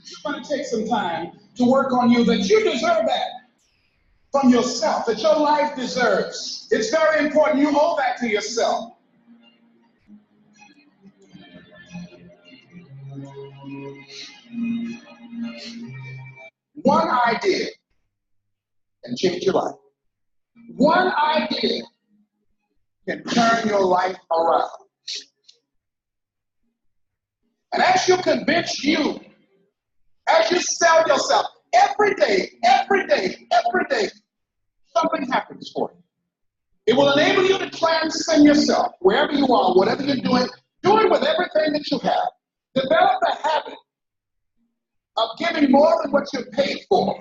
You're going to take some time to work on you, that you deserve that from yourself, that your life deserves. It's very important. You owe that to yourself. One idea can change your life. One idea can turn your life around. And as you convince you, as you sell yourself, every day, something happens for you. It will enable you to transcend yourself, wherever you are, whatever you're doing, do it with everything that you have. Develop the habit of giving more than what you're paid for.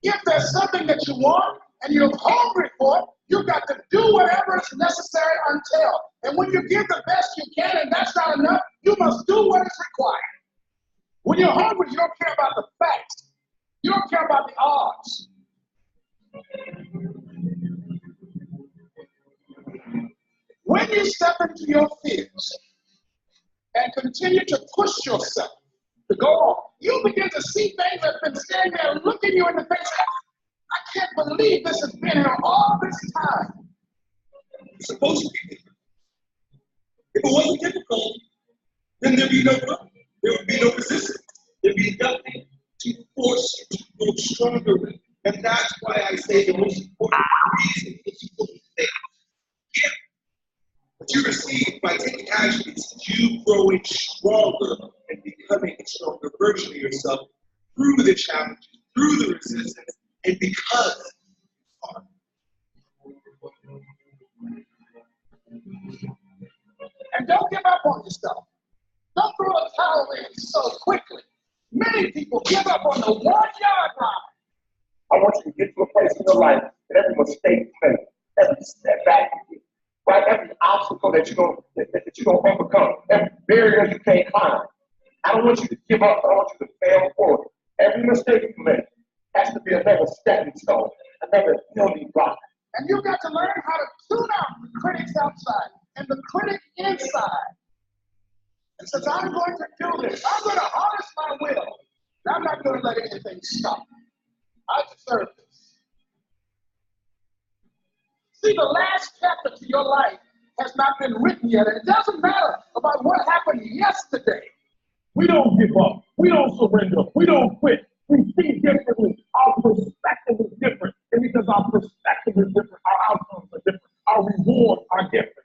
If there's something that you want and you're hungry for, you've got to do whatever is necessary until. And when you give the best you can and that's not enough, you must do what is required. When you're hungry, you don't care about the facts. You don't care about the odds. When you step into your fears and continue to push yourself to go on, you begin to see things that have been standing there looking you in the face. I can't believe this has been here all this time. It's supposed to be different. If it wasn't difficult, then there'd be no problem. There would be no resistance. There'd be nothing to force you to grow stronger with. And that's why I say the most important reason is you say, yeah. What you receive by taking action is you growing stronger and becoming a stronger version of yourself through the challenges, through the resistance, and because it's hard. And don't give up on yourself. Don't throw a towel in so quickly. Many people give up on the 1 yard line. I want you to get to a place in your life that every mistake you make, every step back you get, right? Every obstacle that you're gonna overcome, every barrier you can't climb. I don't want you to give up. I don't want you to fail forward. Every mistake you make has to be another stepping stone, another building block. And you've got to learn how to tune out the critics outside and the critic inside. And since I'm going to do this, I'm going to harness my will. And I'm not going to let anything stop me. I deserve this. See, the last chapter to your life has not been written yet. And it doesn't matter about what happened yesterday. We don't give up. We don't surrender. We don't quit. We see differently. Our perspective is different. And because our perspective is different, our outcomes are different. Our rewards are different.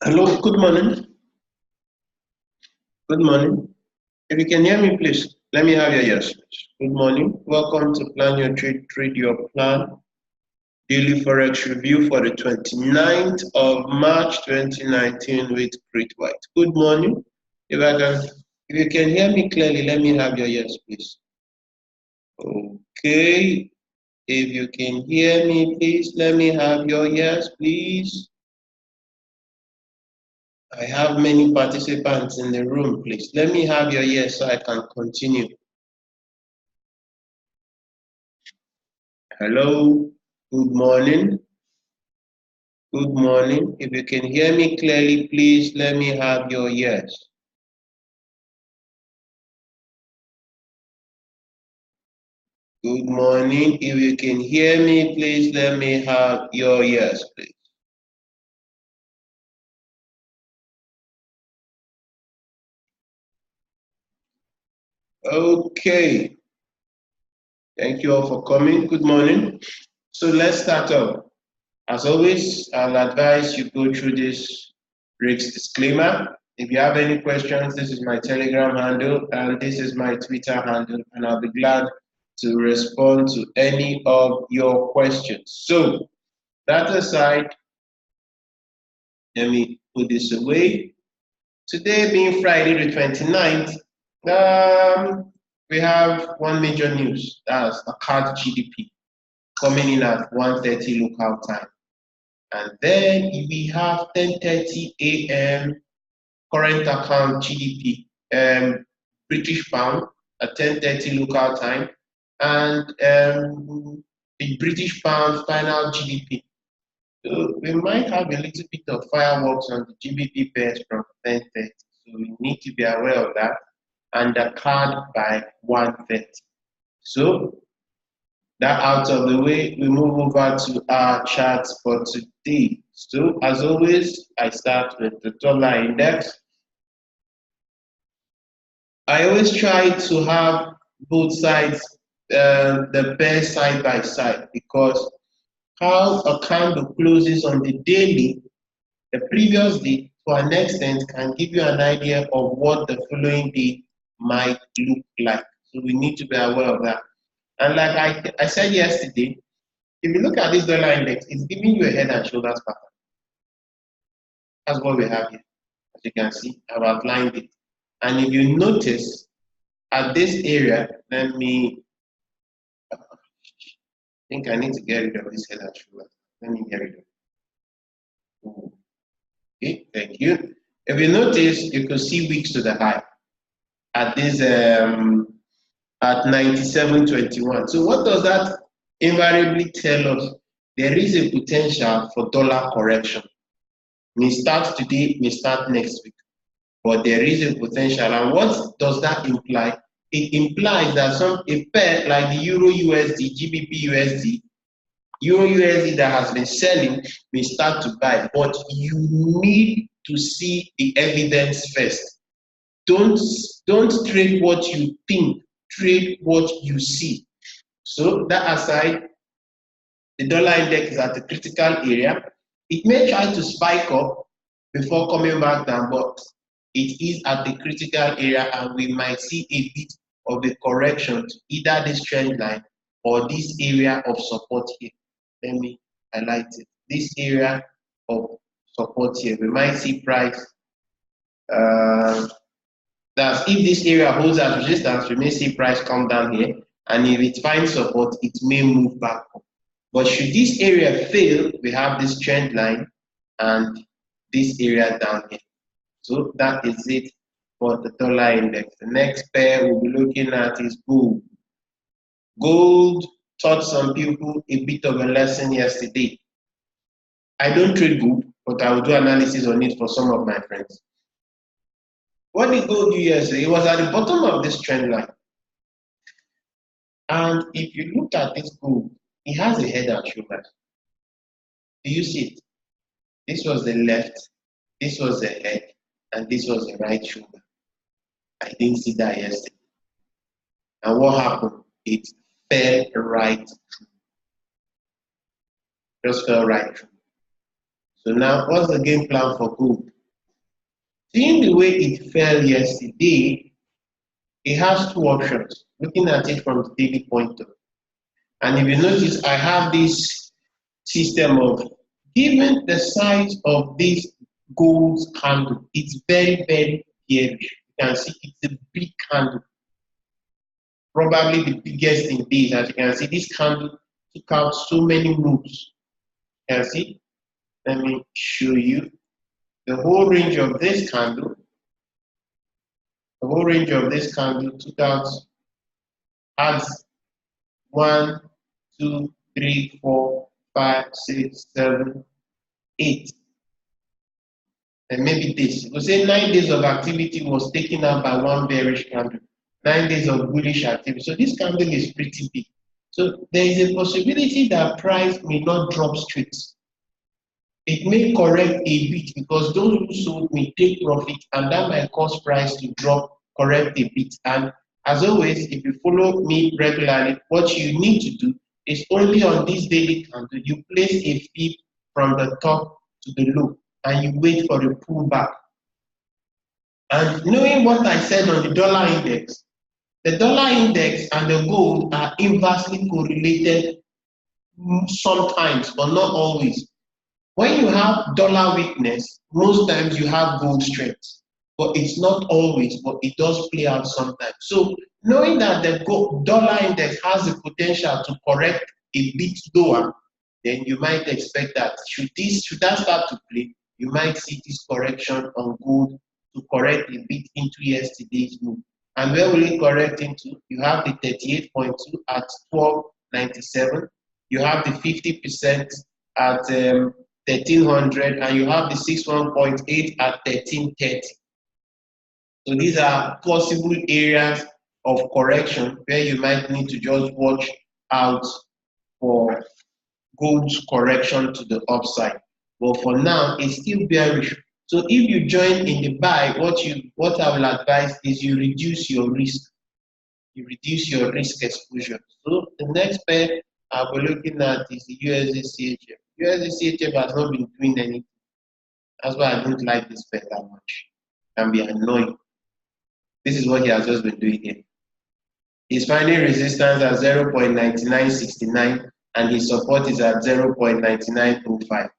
Hello, good morning. Good morning. If you can hear me, please, let me have your yes. Good morning. Welcome to Plan Your Trade, Trade Your Plan. Daily Forex Review for the 29th of March 2019 with Great White. Good morning. If you can hear me clearly, let me have your yes, please. Okay. If you can hear me, please, let me have your yes, please. I have many participants in the room, please. Let me have your yes so I can continue. Hello, good morning. Good morning. If you can hear me clearly, please let me have your yes. Good morning. If you can hear me, please let me have your yes, please. Okay. Thank you all for coming. Good morning. So let's start off. As always, I'll advise you go through this risk disclaimer. If you have any questions, this is my Telegram handle and this is my Twitter handle, and I'll be glad to respond to any of your questions. So that aside, let me put this away. Today being Friday the 29th, we have one major news. That's the CAD GDP coming in at 1:30 local time. And then we have 10:30 a.m. current account GDP, British pound at 10:30 local time, and the British pound final GDP. So we might have a little bit of fireworks on the GBP pairs from 10:30. So we need to be aware of that. And the CAD by 1:30. So that out of the way, we move over to our charts for today. So as always, I start with the dollar index. I always try to have both sides, the pair side by side, because how a candle closes on the daily, the previous day, to an extent, can give you an idea of what the following day might look like. So we need to be aware of that. And like I said yesterday, if you look at this dollar index, it's giving you a head and shoulders pattern. That's what we have here. As you can see, I've outlined it. And if you notice, at this area, I think I need to get rid of this head and shoulders. Let me get rid of it. Okay, thank you. If you notice, you can see weeks to the high at this at 97.21. So what does that invariably tell us? There is a potential for dollar correction. May start today, may start next week, but there is a potential. And what does that imply? It implies that a pair like the EURUSD, GBPUSD, EURUSD that has been selling may start to buy, but you need to see the evidence first. Don't trade what you think, trade what you see. So that aside, the dollar index is at a critical area. It may try to spike up before coming back down, but it is at the critical area, and we might see a bit of a correction to either this trend line or this area of support here. Let me highlight it. This area of support here, we might see price. That's if this area holds as resistance, we may see price come down here, and if it finds support, it may move back up. But should this area fail, we have this trend line and this area down here. So that is it for the dollar index. The next pair we'll be looking at is gold. Gold taught some people a bit of a lesson yesterday. I don't trade gold, but I will do analysis on it for some of my friends. What did gold do yesterday? It was at the bottom of this trend line. And if you look at this gold, it has a head and shoulders. Do you see it? This was the left, this was the head, and this was the right shoulder. I didn't see that yesterday. And what happened? It fell right through. Just fell right through. So now, what's the game plan for gold? Seeing the way it fell yesterday, it has two options, looking at it from the daily point of view. And if you notice, I have this system of, given the size of this gold candle, it's very, very bearish. You can see it's a big candle, probably the biggest in days. As you can see, this candle took out so many moves. You can see, let me show you the whole range of this candle. The whole range of this candle took out as 1, 2, 3, 4, 5, 6, 7, 8. And maybe this. We say 9 days of activity was taken out by one bearish candle. 9 days of bullish activity. So this candle is pretty big. So there is a possibility that price may not drop straight. It may correct a bit because those who sold may take profit, and that might cause price to drop, correct a bit. And as always, if you follow me regularly, what you need to do is only on this daily candle, you place a fib from the top to the low, and you wait for the pullback. And knowing what I said on the dollar index, the dollar index and the gold are inversely correlated sometimes, but not always. When you have dollar weakness, most times you have gold strength, but it's not always, but it does play out sometimes. So knowing that the dollar index has the potential to correct a bit lower, then you might expect that should that start to play, you might see this correction on gold to correct a bit into yesterday's move. And where will it correct into? You have the 38.2 at 12.97. You have the 50% at 1300, and you have the 61.8 at 1330. So these are possible areas of correction where you might need to just watch out for gold's correction to the upside. But for now, it's still bearish. So if you join in the buy, what I will advise is you reduce your risk. You reduce your risk exposure. So the next pair I'll be looking at is the USDCHF. USDCHF has not been doing anything. That's why I don't like this pair that much. It can be annoying. This is what he has just been doing here. He's finding resistance at 0.9969 and his support is at 0.9905.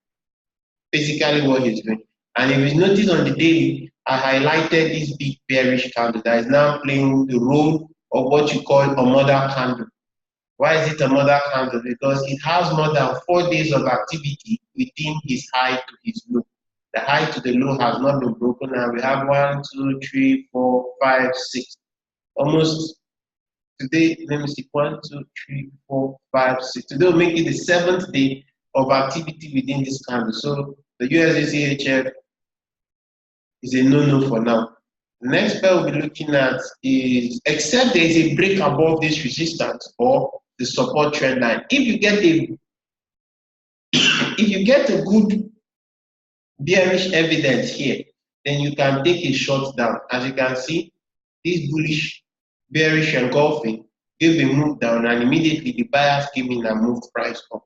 Basically what he's doing. And if you notice on the daily, I highlighted this big bearish candle that is now playing the role of what you call a mother candle. Why is it a mother candle? Because it has more than 4 days of activity within his high to his low. The high to the low has not been broken, and we have 1, 2, 3, 4, 5, 6. Almost today, let me see, 1, 2, 3, 4, 5, 6. Today will make it the 7th day of activity within this candle. So the USDCHF is a no-no for now. The next pair we'll be looking at is, except there is a break above this resistance or the support trend line. If you get a good bearish evidence here, then you can take a short down. As you can see, this bullish, bearish engulfing gave a move down, and immediately the buyers came in and moved price up.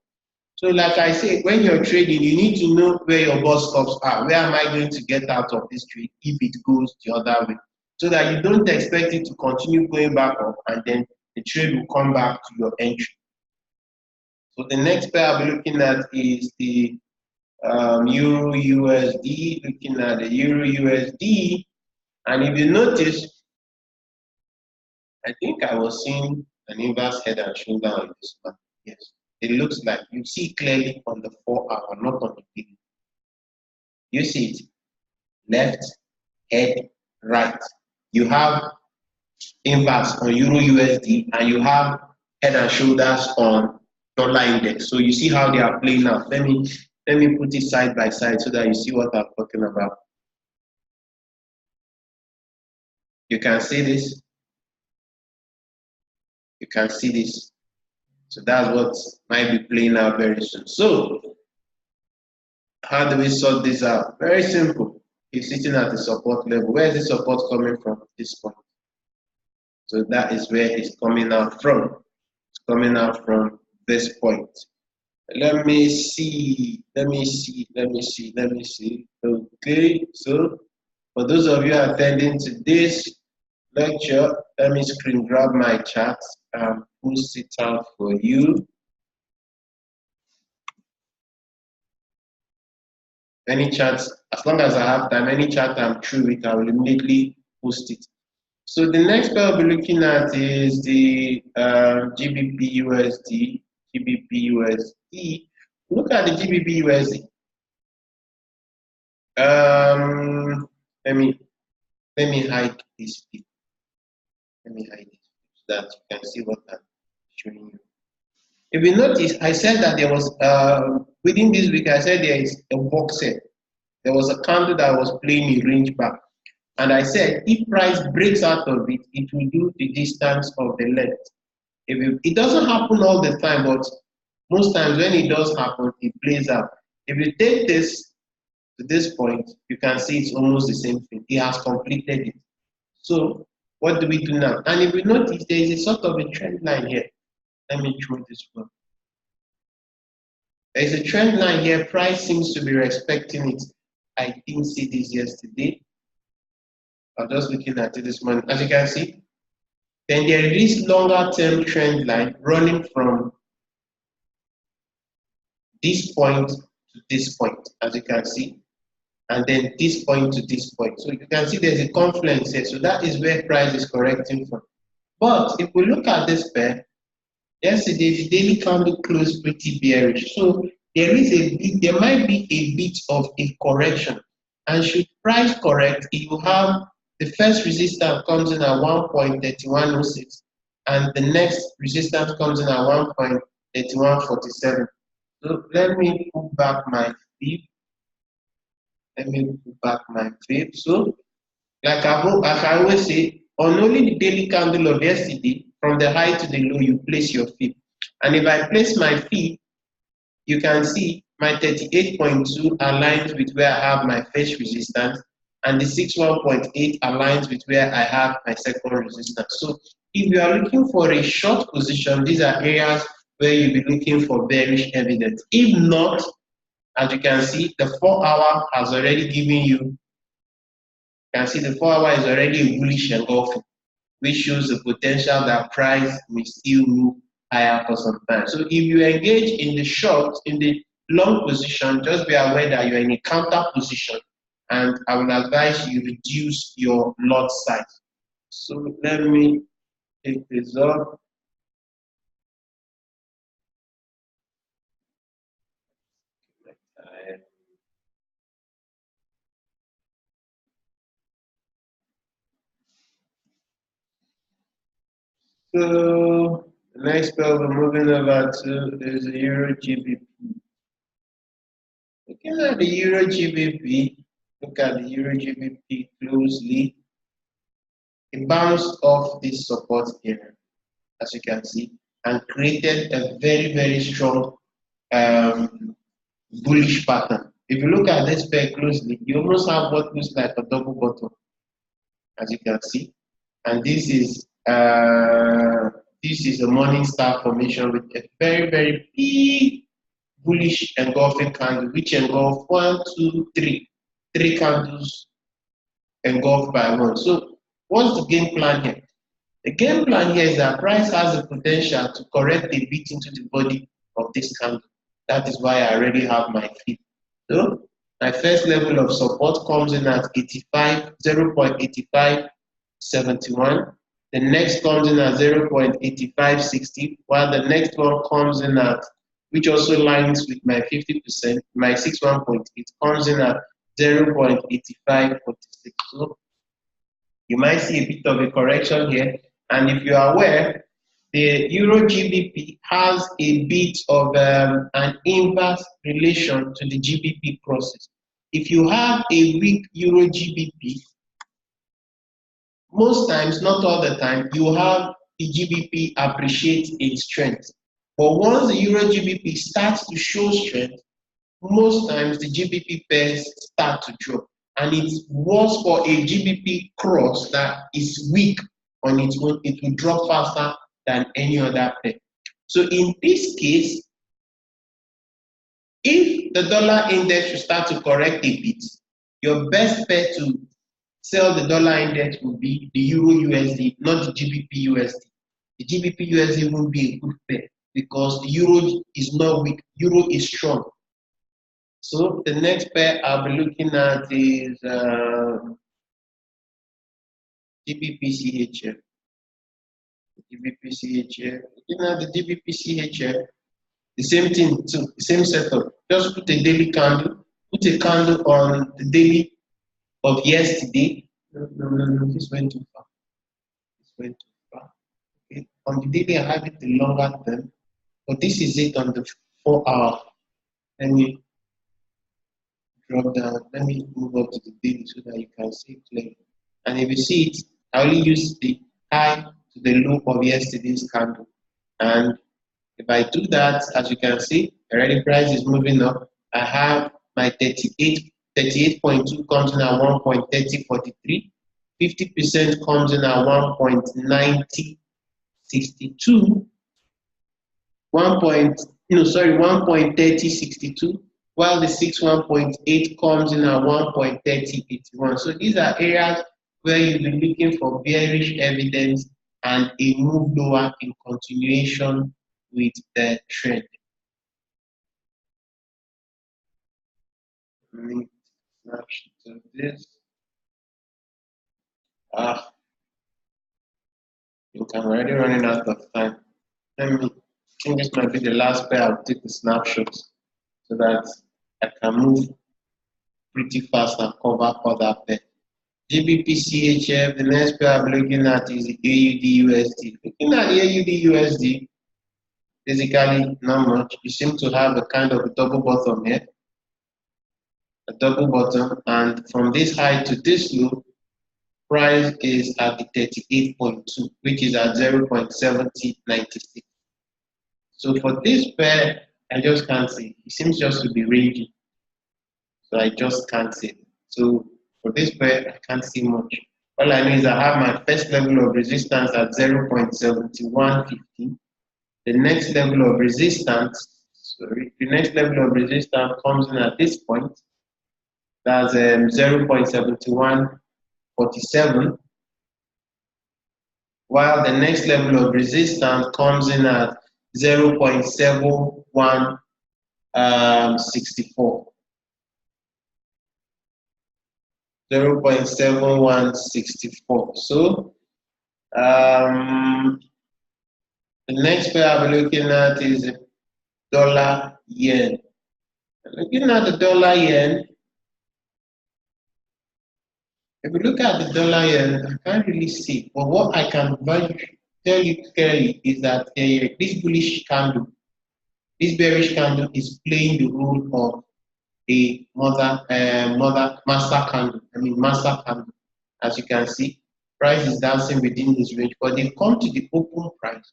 So like I said, when you're trading, you need to know where your bus stops are. Where am I going to get out of this trade if it goes the other way? So that you don't expect it to continue going back up and then the trade will come back to your entry. So the next pair I'll be looking at is the EURUSD, looking at the EURUSD. And if you notice, I think I was seeing an inverse head and shoulder on this one. Yes. It looks like you see clearly on the 4-hour, not on the daily. You see it, left, head, right. You have inverse on EURUSD and you have head and shoulders on dollar index. So you see how they are playing out. Let me put it side by side so that you see what I'm talking about. You can see this. You can see this. So that's what might be playing out very soon. So how do we sort this out? Very simple. It's sitting at the support level. Where is the support coming from? This point. So that is where it's coming out from. It's coming out from this point. Let me see. Okay, so for those of you attending to this lecture, let me screen grab my chart and post it out for you. Any charts, as long as I have time, any chart I'm through with, I will immediately post it. So the next pair I'll be looking at is the GBPUSD. GBPUSD. Look at the GBPUSD. Let me hide this bit. Let me hide it so that you can see what I'm showing you. If you notice, I said that there was within this week, I said there is a box set. There was a candle that was playing a range back. And I said if price breaks out of it, it will do the distance of the length. It doesn't happen all the time, but most times when it does happen, it plays out. If you take this to this point, you can see it's almost the same thing. It has completed it. So what do we do now? And if you notice, there is a sort of a trend line here. Let me throw this one. There is a trend line here. Price seems to be respecting it. I didn't see this yesterday. I'm just looking at it this morning. As you can see, then there is this longer term trend line running from this point to this point, as you can see, and then this point to this point. So you can see there's a confluence here. So that is where price is correcting from. But if we look at this pair, yesterday the daily candle closed pretty bearish. So there might be a bit of a correction. And should price correct, it will have the first resistance comes in at 1.3106 and the next resistance comes in at 1.3147. So let me put back my fib. So like I always say, on only the daily candle of yesterday, from the high to the low, you place your fib. And if I place my fib, you can see my 38.2 aligns with where I have my first resistance, and the 61.8 aligns with where I have my second resistance. So if you are looking for a short position, these are areas where you'll be looking for bearish evidence. If not, as you can see, the 4 hour has already given you. You can see the 4 hour is already a bullish engulfing, which shows the potential that price may still move higher for some time. So if you engage in the short, in the long position, just be aware that you're in a counter position, and I will advise you reduce your lot size. So let me take this up. So the next pair we're moving over to is the EURGBP. Looking at the EURGBP, look at the EURGBP closely. It bounced off this support area, as you can see, and created a very, very strong bullish pattern. If you look at this pair closely, you almost have what looks like a double bottom, as you can see. And this is a morning star formation with a very, very big bullish engulfing candle, which engulf 3 candles engulfed by one. So what's the game plan here? The game plan here is that price has the potential to correct a bit into the body of this candle. That is why I already have my fib. So my first level of support comes in at 0.8571. The next comes in at 0.8560, while the next one comes in at, which also lines with my 50%, my 61.8 comes in at 0.8546. So you might see a bit of a correction here. And if you are aware, the EURGBP has a bit of an inverse relation to the GBP process. If you have a weak EURGBP, most times, not all the time, you have the GBP appreciate in strength. But once the EURGBP starts to show strength, most times the GBP pairs start to drop. And it's worse for a GBP cross that is weak on its own. It will drop faster than any other pair. So in this case, if the dollar index should start to correct a bit, your best pair to sell the dollar index will be the EURUSD, not the GBPUSD. The GBPUSD won't be a good pair because the euro is not weak, euro is strong. So the next pair I'll be looking at is GBPCHF. GBPCHF. Looking at the GBPCHF, the same thing too, same setup. Just put a daily candle, put a candle on the daily of yesterday. No, this went too far. This went too far. Okay. On the daily, I have it the longer term, but this is it on the 4 hour. Let me drop down. Let me move up to the daily so that you can see it clearly. And if you see it, I only use the high to the low of yesterday's candle. And if I do that, as you can see, already price is moving up. I have my 38.2 comes in at 1.3043. 50% comes in at 1.9062. 1.3062, while the 61.8 comes in at 1.3081. So these are areas where you'll be looking for bearish evidence and a move lower in continuation with the trend. Let me snapshot of this. I'm already running out of time. I think this might be the last pair. I'll take the snapshots so that I can move pretty fast and cover other pair. GBPCHF, the next pair I'm looking at is the AUDUSD. Looking at the AUDUSD, basically not much. You seem to have a kind of a double bottom here. A double bottom, and from this high to this low, price is at the 38.2, which is at 0.7096. So for this pair, I just can't see. It seems just to be ranging. So I just can't see. So for this pair, I can't see much. All I know is I have my first level of resistance at 0.7150. The next level of resistance, comes in at this point. That's 0.7147. While the next level of resistance comes in at 0.7164. 0.7164. So the next pair I'll be looking at is dollar yen. Looking at the dollar yen, if you look at the dollar yen, I can't really see. But what I can tell you clearly is that this bullish candle, this bearish candle is playing the role of a master candle. As you can see, price is dancing within this range, but they come to the open price,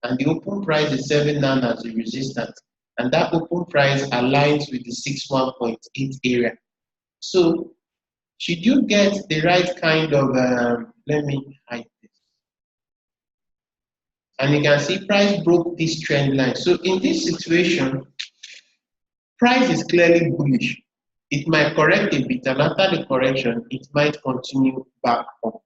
and the open price is serving now as a resistance, and that open price aligns with the 61.8 area. So should you get the right kind of let me hide this, and you can see price broke this trend line. So in this situation, price is clearly bullish. It might correct a bit, and after the correction, it might continue back up.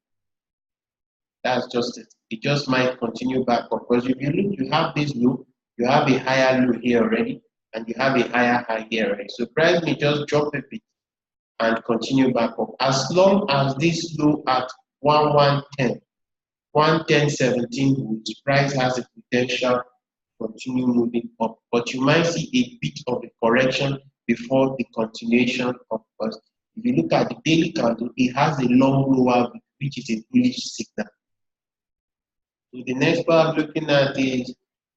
That's just it. It just might continue back up. Because if you look, you have this low, you have a higher low here already, and you have a higher high here already. So price may just drop a bit and continue back up. As long as this low at 110.17 holds, price has a potential to continue moving up. But you might see a bit of a correction before the continuation of course. If you look at the daily candle, it has a long lower, which is a bullish signal. So the next part I'm looking at is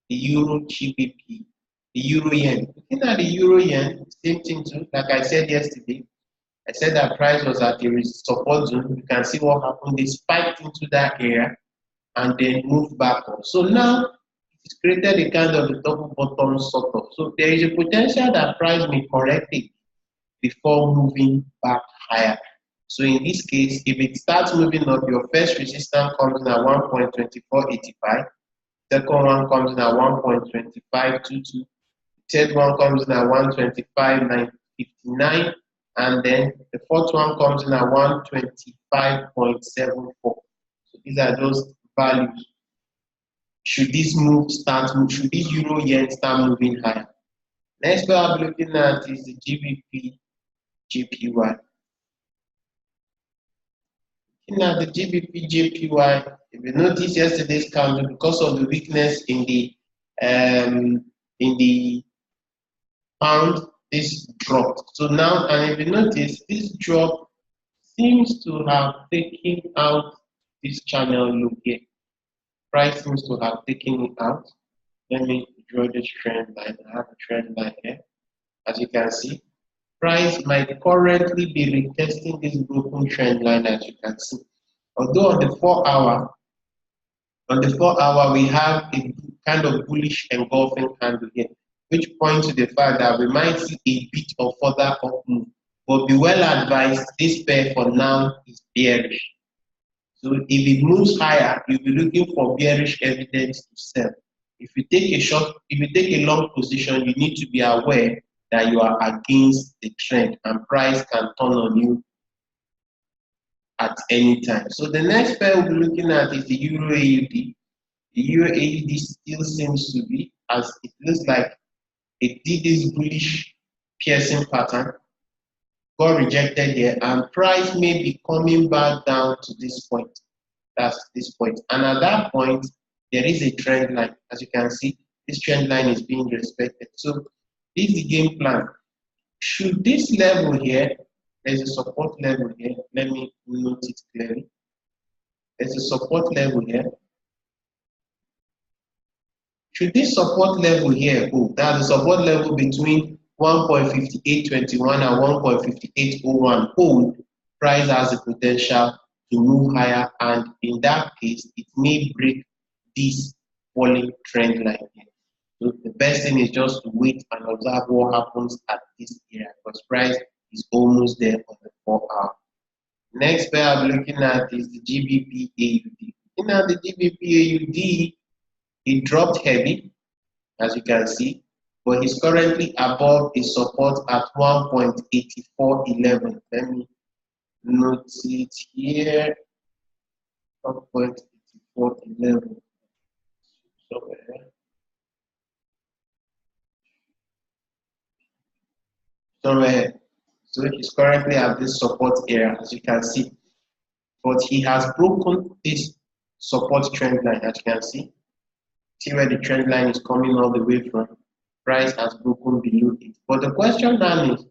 the EURGBP, the Euro Yen. Looking at the Euro Yen, same thing too. Like I said yesterday, I said that price was at the support zone. You can see what happened. They spiked into that area and then moved back up. So now it's created a kind of a double bottom sort of. So there is a potential that price may correct it before moving back higher. So in this case, if it starts moving up, your first resistance comes in at 1.2485, second one comes in at 1.2522, third one comes in at 125.59, and then the fourth one comes in at 125.74. So these are those values. Should this should this Euro Yen start moving higher? Next pair I'll be looking at is the GBPJPY. Now the GBPJPY, if you notice yesterday's candle, because of the weakness in the pound, this dropped. So now, and if you notice, this drop seems to have taken out this channel look here. Price seems to have taken it out. Let me draw this trend line. I have a trend line here. As you can see, price might currently be retesting this broken trend line, as you can see. Although on the 4 hour, we have a kind of bullish engulfing candle here, which points to the fact that we might see a bit of further up move. But be well advised, this pair for now is bearish. So if it moves higher, you'll be looking for bearish evidence to sell. If you take a long position, you need to be aware that you are against the trend and price can turn on you at any time. So the next pair we'll be looking at is the EURAUD. The EURAUD still seems to be, as it looks like it did this bullish piercing pattern, got rejected here, and price may be coming back down to this point. That's this point. And at that point, there is a trend line. As you can see, this trend line is being respected. So this is the game plan. Should this level here, there's a support level here. Let me note it clearly. There's a support level here. Should this support level here hold, that's the support level between 1.5821 and 1.5801 hold, price has the potential to move higher, and in that case, it may break this falling trend line here. So the best thing is just to wait and observe what happens at this area, because price is almost there on the 4-hour. Next pair I'm looking at is the GBPAUD. Looking at the GBPAUD, it dropped heavy, as you can see, but it's currently above its support at 1.8411. Let me note it here. 1.8411. Somewhere. So he's currently at this support area, as you can see. But he has broken this support trend line, as you can see. See where the trend line is coming all the way from. Price has broken below it. But the question now is,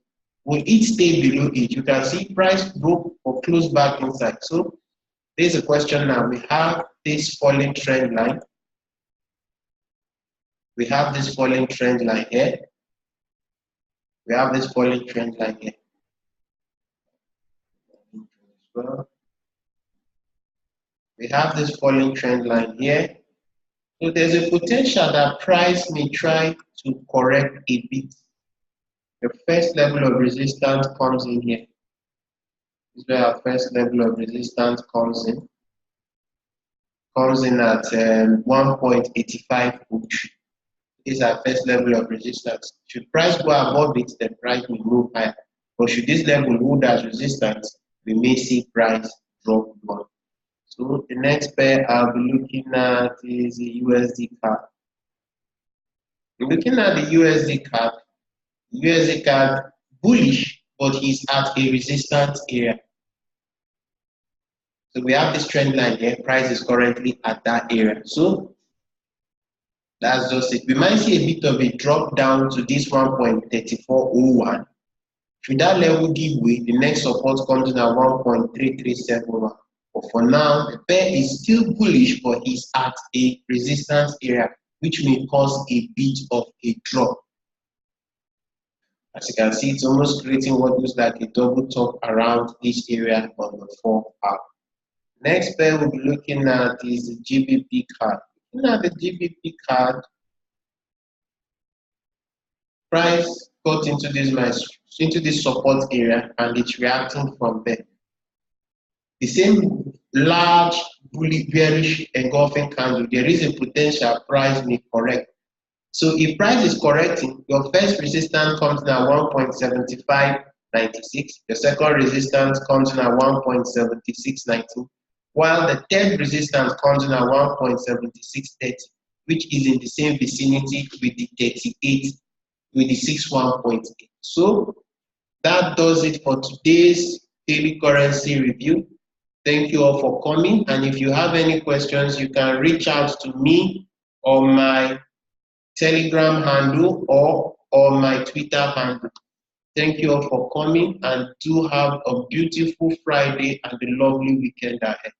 will it stay below it? You can see price broke or closed back inside. So there's a question now. We have this falling trend line. We have this falling trend line here. We have this falling trend line here. We have this falling trend line here. So there's a potential that price may try to correct a bit. The first level of resistance comes in here. This is where our first level of resistance comes in. Comes in at 1.85. This is our first level of resistance. Should price go above it, then price will move higher. But should this level hold as resistance, we may see price drop down. So the next pair I'll be looking at is the USDCAD. Looking at the USDCAD bullish, but he's at a resistance area. So we have this trend line here. Price is currently at that area. So that's just it. We might see a bit of a drop down to this 1.3401. Should that level give way, the next support comes in at 1.3371. But for now, the pair is still bullish, but is at a resistance area, which may cause a bit of a drop. As you can see, it's almost creating what looks like a double top around this area on the 4-hour. Next pair we'll be looking at is the GBPCAD. Looking at the GBPCAD, price got into this support area and it's reacting from there. The same large bearish engulfing candle, there is a potential price may correct. So if price is correcting, your first resistance comes in at 1.7596, your second resistance comes in at 1.7619, while the third resistance comes in at 1.7630, which is in the same vicinity with the 38, with the 61.8. So that does it for today's daily currency review. Thank you all for coming, and if you have any questions, you can reach out to me on my Telegram handle or on my Twitter handle. Thank you all for coming, and do have a beautiful Friday and a lovely weekend ahead.